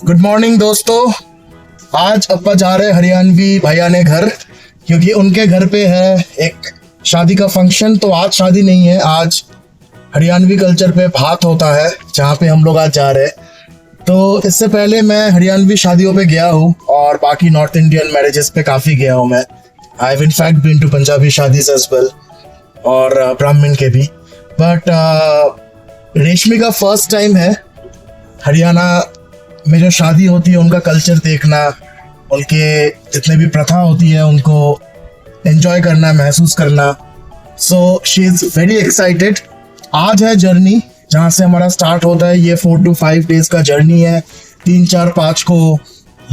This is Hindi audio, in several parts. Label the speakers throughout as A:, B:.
A: गुड मॉर्निंग दोस्तों। आज अप्पा जा रहे हरियाणवी भैया ने घर, क्योंकि उनके घर पे है एक शादी का फंक्शन। तो आज शादी नहीं है, आज हरियाणवी कल्चर पे भात होता है, जहाँ पे हम लोग आज जा रहे हैं। तो इससे पहले मैं हरियाणवी शादियों पे गया हूँ और बाकी नॉर्थ इंडियन मैरिजेस पे काफ़ी गया हूँ मैं। I have in fact been to Punjabi शादीज एज वेल और ब्राह्मण के भी। बट रेशमी का फर्स्ट टाइम है हरियाणा में जो शादी होती है उनका कल्चर देखना, उनके जितने भी प्रथा होती है उनको एंजॉय करना, महसूस करना। So she is very excited. आज है जर्नी जहाँ से हमारा स्टार्ट होता है। ये 4 to 5 डेज का जर्नी है। 3, 4, 5 को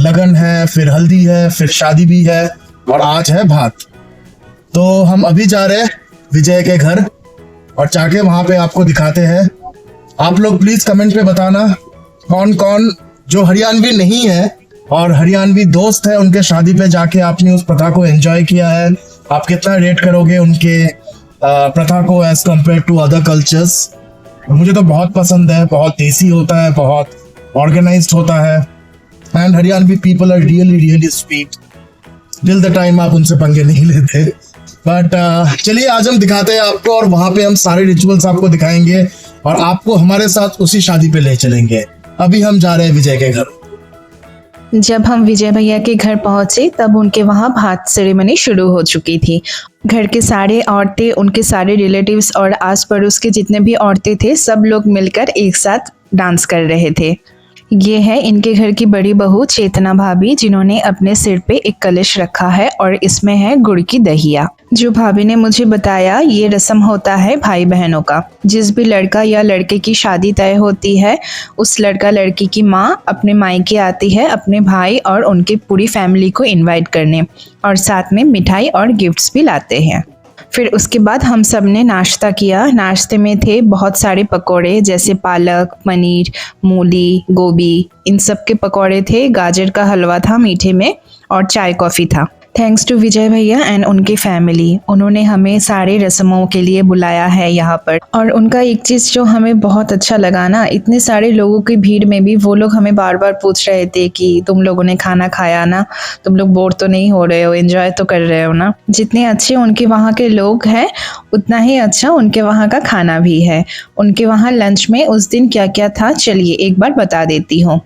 A: लगन है, फिर हल्दी है, फिर शादी भी है और आज है भात। तो हम अभी जा रहे हैं विजय के घर और जाके वहाँ पे आपको दिखाते हैं। आप लोग प्लीज़ कमेंट पे बताना कौन कौन जो हरियाणवी नहीं है और हरियाणवी दोस्त है, उनके शादी पे जाके आपने उस प्रथा को एंजॉय किया है। आप कितना रेट करोगे उनके प्रथा को as compare to other cultures. मुझे तो बहुत पसंद है, बहुत देसी होता है, बहुत ऑर्गेनाइज्ड होता है। And Haryanvi people are really really sweet till the time आप उनसे पंगे नहीं लेते। बट चलिए आज हम दिखाते हैं आपको और वहाँ पे हम सारे रिचुअल्स आपको दिखाएंगे और आपको हमारे साथ उसी शादी पे ले चलेंगे। अभी हम जा रहे हैं विजय के घर।
B: जब हम विजय भैया के घर पहुंचे तब उनके वहां भात सेरेमनी शुरू हो चुकी थी। घर के सारे औरतें, उनके सारे रिलेटिव्स और आस पड़ोस के जितने भी औरतें थे, सब लोग मिलकर एक साथ डांस कर रहे थे। ये है इनके घर की बड़ी बहू चेतना भाभी, जिन्होंने अपने सिर पे एक कलश रखा है और इसमें है गुड़ की दहिया। जो भाभी ने मुझे बताया, ये रस्म होता है भाई बहनों का। जिस भी लड़का या लड़के की शादी तय होती है, उस लड़का लड़की की माँ अपने मायके आती है अपने भाई और उनकी पूरी फैमिली को इनवाइट करने, और साथ में मिठाई और गिफ्ट्स भी लाते हैं। फिर उसके बाद हम सब ने नाश्ता किया। नाश्ते में थे बहुत सारे पकोड़े, जैसे पालक, पनीर, मूली, गोभी, इन सब के पकोड़े थे। गाजर का हलवा था मीठे में और चाय कॉफ़ी था। थैंक्स टू विजय भैया एंड उनकी फैमिली, उन्होंने हमें सारे रस्मों के लिए बुलाया है यहाँ पर। और उनका एक चीज़ जो हमें बहुत अच्छा लगा ना, इतने सारे लोगों की भीड़ में भी वो लोग हमें बार बार पूछ रहे थे कि तुम लोगों ने खाना खाया ना, तुम लोग बोर तो नहीं हो रहे हो, एंजॉय तो कर रहे हो ना। जितने अच्छे उनके वहाँ के लोग हैं, उतना ही अच्छा उनके वहाँ का खाना भी है। उनके वहाँ लंच में उस दिन क्या क्या था, चलिए एक बार बता देती हूँ।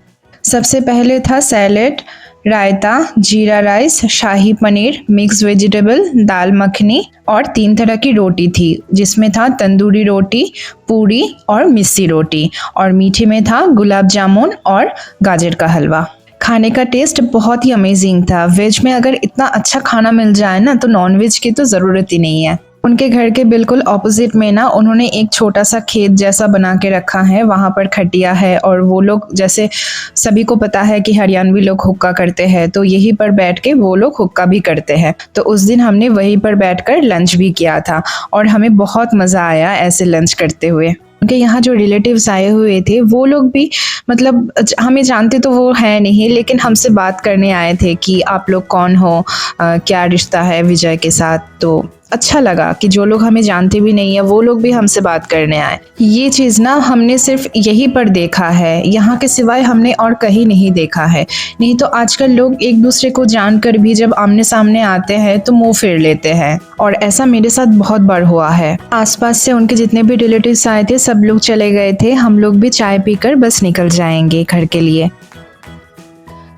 B: सबसे पहले था सैलेड, रायता, जीरा राइस, शाही पनीर, मिक्स वेजिटेबल, दाल मखनी और 3 तरह की रोटी थी, जिसमें था तंदूरी रोटी, पूरी और मिस्सी रोटी। और मीठे में था गुलाब जामुन और गाजर का हलवा। खाने का टेस्ट बहुत ही अमेजिंग था। वेज में अगर इतना अच्छा खाना मिल जाए ना, तो नॉन वेज की तो ज़रूरत ही नहीं है। उनके घर के बिल्कुल ऑपोजिट में ना उन्होंने एक छोटा सा खेत जैसा बना के रखा है। वहाँ पर खटिया है और वो लोग, जैसे सभी को पता है कि हरियाणवी लोग हुक्का करते हैं, तो यहीं पर बैठ के वो लोग हुक्का भी करते हैं। तो उस दिन हमने वहीं पर बैठकर लंच भी किया था और हमें बहुत मज़ा आया ऐसे लंच करते हुए। उनके यहाँ जो रिलेटिव्स आए हुए थे वो लोग भी, मतलब हमें जानते तो वो है नहीं, लेकिन हमसे बात करने आए थे कि आप लोग कौन हो, क्या रिश्ता है विजय के साथ। तो अच्छा लगा कि जो लोग हमें जानते भी नहीं है वो लोग भी हमसे बात करने आए। ये चीज़ ना हमने सिर्फ यहीं पर देखा है, यहाँ के सिवाय हमने और कहीं नहीं देखा है। नहीं तो आजकल लोग एक दूसरे को जानकर भी जब आमने सामने आते हैं तो मुंह फेर लेते हैं, और ऐसा मेरे साथ बहुत बार हुआ है। आसपास से उनके जितने भी रिलेटिव्स आए थे सब लोग चले गए थे, हम लोग भी चाय पीकर बस निकल जाएंगे घर के लिए।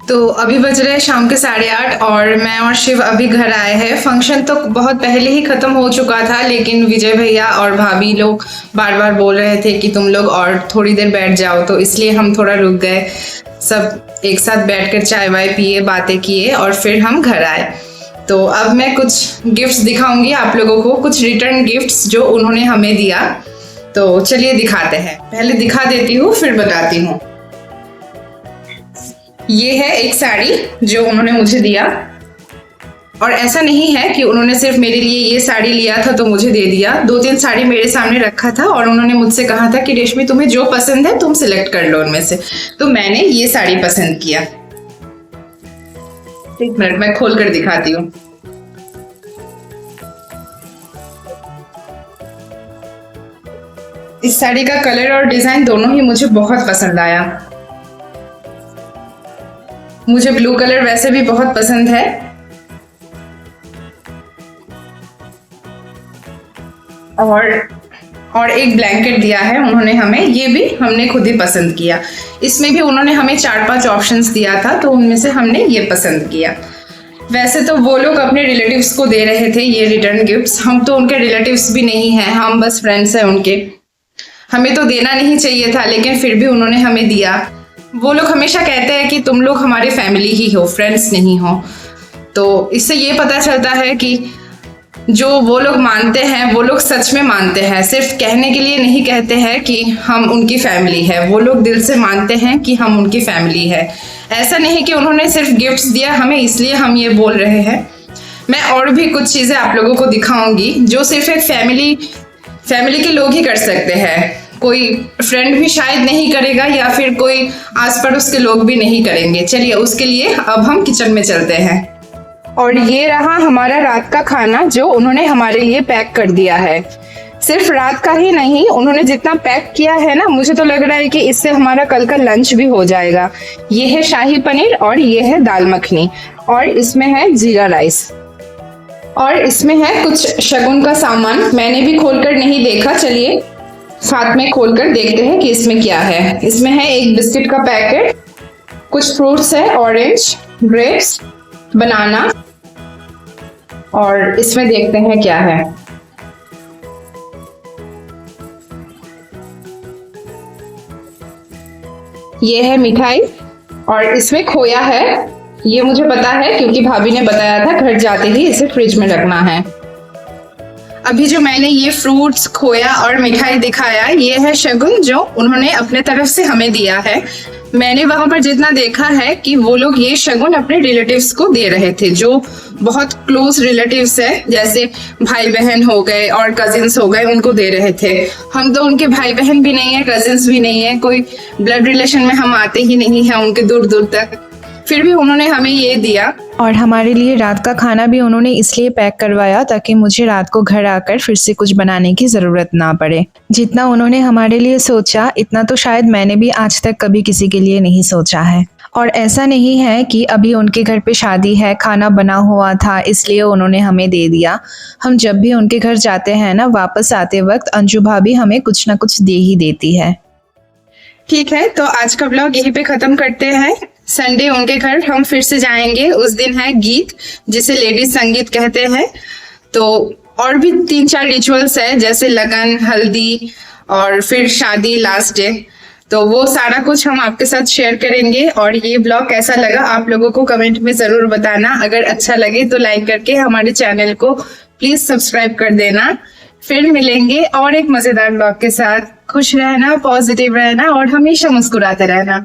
C: तो अभी बज रहे हैं शाम के 8:30 और मैं और शिव अभी घर आए हैं। फंक्शन तो बहुत पहले ही ख़त्म हो चुका था, लेकिन विजय भैया और भाभी लोग बार बार बोल रहे थे कि तुम लोग और थोड़ी देर बैठ जाओ, तो इसलिए हम थोड़ा रुक गए। सब एक साथ बैठकर चाय वाय पिए, बातें किए और फिर हम घर आए। तो अब मैं कुछ गिफ्ट्स दिखाऊंगी आप लोगों को, कुछ रिटर्न गिफ्ट्स जो उन्होंने हमें दिया। तो चलिए दिखाते हैं। पहले दिखा देती हूँ फिर बताती हूँ। ये है एक साड़ी जो उन्होंने मुझे दिया, और ऐसा नहीं है कि उन्होंने सिर्फ मेरे लिए ये साड़ी लिया था तो मुझे दे दिया। 2-3 साड़ी मेरे सामने रखा था और उन्होंने मुझसे कहा था कि रेशमी तुम्हें जो पसंद है तुम सिलेक्ट कर लो उनमें से। तो मैंने ये साड़ी पसंद किया। एक मिनट मैं खोल कर दिखाती हूँ। इस साड़ी का कलर और डिजाइन दोनों ही मुझे बहुत पसंद आया। मुझे ब्लू कलर वैसे भी बहुत पसंद है। और एक ब्लैंकेट दिया है उन्होंने हमें, ये भी हमने खुद ही पसंद किया। इसमें भी उन्होंने हमें 4-5 ऑप्शंस दिया था, तो उनमें से हमने ये पसंद किया। वैसे तो वो लोग अपने रिलेटिव्स को दे रहे थे ये रिटर्न गिफ्ट्स, हम तो उनके रिलेटिव्स भी नहीं हैं, हम बस फ्रेंड्स हैं उनके। हमें तो देना नहीं चाहिए था, लेकिन फिर भी उन्होंने हमें दिया। वो लोग हमेशा कहते हैं कि तुम लोग हमारे फैमिली ही हो, फ्रेंड्स नहीं हो। तो इससे ये पता चलता है कि जो वो लोग मानते हैं वो लोग सच में मानते हैं, सिर्फ कहने के लिए नहीं कहते हैं कि हम उनकी फैमिली है। वो लोग दिल से मानते हैं कि हम उनकी फैमिली है। ऐसा नहीं कि उन्होंने सिर्फ गिफ्ट्स दिया हमें इसलिए हम ये बोल रहे हैं। मैं और भी कुछ चीज़ें आप लोगों को दिखाऊंगी जो सिर्फ एक फैमिली के लोग ही कर सकते हैं। कोई फ्रेंड भी शायद नहीं करेगा, या फिर कोई आस पड़ोस के लोग भी नहीं करेंगे। चलिए उसके लिए अब हम किचन में चलते हैं। और ये रहा हमारा रात का खाना जो उन्होंने हमारे लिए पैक कर दिया है। सिर्फ रात का ही नहीं, उन्होंने जितना पैक किया है ना, मुझे तो लग रहा है कि इससे हमारा कल का लंच भी हो जाएगा। ये है शाही पनीर और ये है दाल मखनी, और इसमें है जीरा राइस, और इसमें है कुछ शगुन का सामान। मैंने भी खोलकर नहीं देखा, चलिए साथ में खोलकर देखते हैं कि इसमें क्या है। इसमें है एक बिस्किट का पैकेट, कुछ फ्रूट्स है, ऑरेंज, ग्रेप्स, बनाना, और इसमें देखते हैं क्या है। ये है मिठाई, और इसमें खोया है। ये मुझे पता है क्योंकि भाभी ने बताया था घर जाते ही इसे फ्रिज में रखना है। अभी जो मैंने ये फ्रूट्स, खोया और मिठाई दिखाया, ये है शगुन जो उन्होंने अपने तरफ से हमें दिया है। मैंने वहां पर जितना देखा है कि वो लोग ये शगुन अपने रिलेटिव्स को दे रहे थे, जो बहुत क्लोज रिलेटिव्स है, जैसे भाई बहन हो गए और कजिन्स हो गए, उनको दे रहे थे। हम तो उनके भाई बहन भी नहीं है, कजिन्स भी नहीं है, कोई ब्लड रिलेशन में हम आते ही नहीं है उनके दूर दूर तक, फिर भी उन्होंने हमें ये दिया।
B: और हमारे लिए रात का खाना भी उन्होंने इसलिए पैक करवाया ताकि मुझे रात को घर आकर फिर से कुछ बनाने की ज़रूरत ना पड़े। जितना उन्होंने हमारे लिए सोचा, इतना तो शायद मैंने भी आज तक कभी किसी के लिए नहीं सोचा है। और ऐसा नहीं है कि अभी उनके घर पे शादी है, खाना बना हुआ था इसलिए उन्होंने हमें दे दिया। हम जब भी उनके घर जाते हैं ना, वापस आते वक्त अंजू भाभी हमें कुछ ना कुछ दे ही देती है।
C: ठीक है, तो आज का ब्लॉग यहीं पे खत्म करते हैं। संडे उनके घर हम फिर से जाएंगे। उस दिन है गीत, जिसे लेडीज संगीत कहते हैं। तो और भी 3-4 रिचुअल्स है, जैसे लगन, हल्दी और फिर शादी लास्ट डे। तो वो सारा कुछ हम आपके साथ शेयर करेंगे। और ये ब्लॉग कैसा लगा आप लोगों को कमेंट में जरूर बताना। अगर अच्छा लगे तो लाइक करके हमारे चैनल को प्लीज सब्सक्राइब कर देना। फिर मिलेंगे और एक मजेदार ब्लॉग के साथ। खुश रहना, पॉजिटिव रहना और हमेशा मुस्कुराते रहना।